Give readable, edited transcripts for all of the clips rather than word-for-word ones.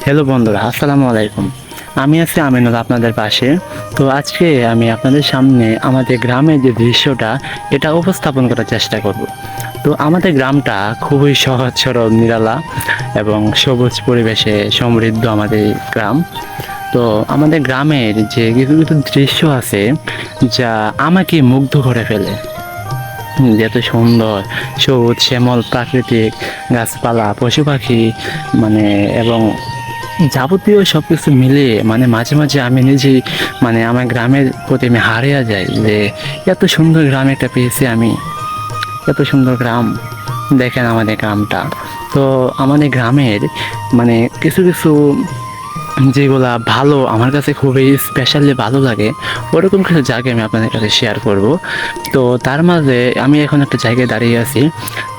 Hello বন্ধুরা, আসসালামু আলাইকুম। আমি আছি আমিনুল আপনাদের পাশে। তো আজকে আমি আপনাদের সামনে আমাদের গ্রামের যে দৃশ্যটা এটা উপস্থাপন করার চেষ্টা করব। তো আমাদের গ্রামটা খুবই সহজ সরল নিরালা এবং সবুজ পরিবেশে সমৃদ্ধ আমাদের গ্রাম। তো আমাদের গ্রামের যে কিছু কিছু দৃশ্য আছে যা আমাকে মুগ্ধ করে ফেলে। এত সুন্দর সবুজ শ্যামল প্রাকৃতিক গাছপালা পশু পাখি মানে এবং যাবতীয় সব কিছু মিলিয়ে মানে মাঝে মাঝে আমি নিজেই মানে আমার গ্রামের প্রতি আমি হারিয়ে যাই যে এত সুন্দর গ্রাম একটা পেয়েছি আমি। এত সুন্দর গ্রাম, দেখেন আমাদের গ্রামটা। তো আমাদের গ্রামের মানে কিছু কিছু যেগুলা ভালো আমার কাছে খুবই স্পেশালি ভালো লাগে ওরকম কিছু জায়গা আমি আপনাদের কাছে শেয়ার করব। তো তার মাঝে আমি এখন একটা জায়গায় দাঁড়িয়ে আছি,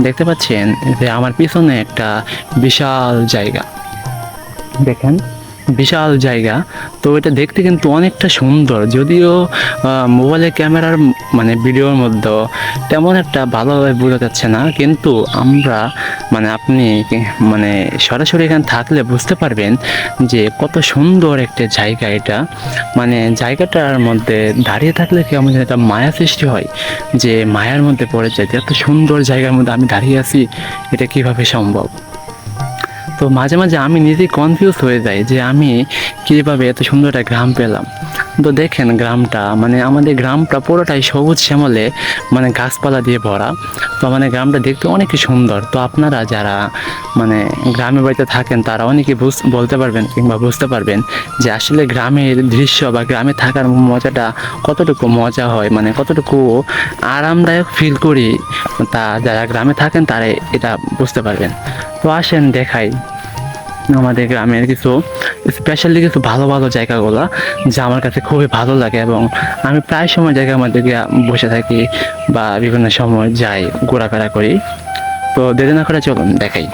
দেখতে পাচ্ছেন যে আমার পিছনে একটা বিশাল জায়গা, দেখেন বিশাল জায়গা। তো এটা দেখতে কিন্তু অনেকটা সুন্দর, যদিও মোবাইলের ক্যামেরার মানে ভিডিওর মধ্যে তেমন একটা ভালোভাবে বোঝা যাচ্ছে না, কিন্তু আমরা মানে আপনি মানে সরাসরি এখানে থাকলে বুঝতে পারবেন যে কত সুন্দর একটা জায়গা এটা। মানে জায়গাটার মধ্যে দাঁড়িয়ে থাকলে কেমন যেন একটা মায়া সৃষ্টি হয়, যে মায়ার মধ্যে পড়ে যায় যে এত সুন্দর জায়গার মধ্যে আমি দাঁড়িয়ে আছি, এটা কিভাবে সম্ভব। তো মাঝে মাঝে আমি নিজেই কনফিউজ হয়ে যাই যে আমি কীভাবে এত সুন্দর একটা গ্রাম পেলাম। তো দেখেন গ্রামটা মানে আমাদের গ্রামটা পুরোটাই সবুজ শ্যামলে মানে গাছপালা দিয়ে ভরা। তো মানে গ্রামটা দেখতে অনেক সুন্দর। তো আপনারা যারা মানে গ্রামের বাড়িতে থাকেন তারা অনেকে বলতে পারবেন কিংবা বুঝতে পারবেন যে আসলে গ্রামের দৃশ্য বা গ্রামে থাকার মজাটা কতটুকু মজা হয়, মানে কতটুকু আরামদায়ক ফিল করি, তা যারা গ্রামে থাকেন তারা এটা বুঝতে পারবেন। তো আসেন দেখাই আমাদের গ্রামের কিছু স্পেশালি কিছু ভালো ভালো জায়গাগুলো যা আমার কাছে খুবই ভালো লাগে এবং আমি প্রায় সময় জায়গার মধ্যে গিয়ে বসে থাকি বা বিভিন্ন সময় যাই ঘোরাফেরা করি। তো দেরি না করে চলুন দেখাই।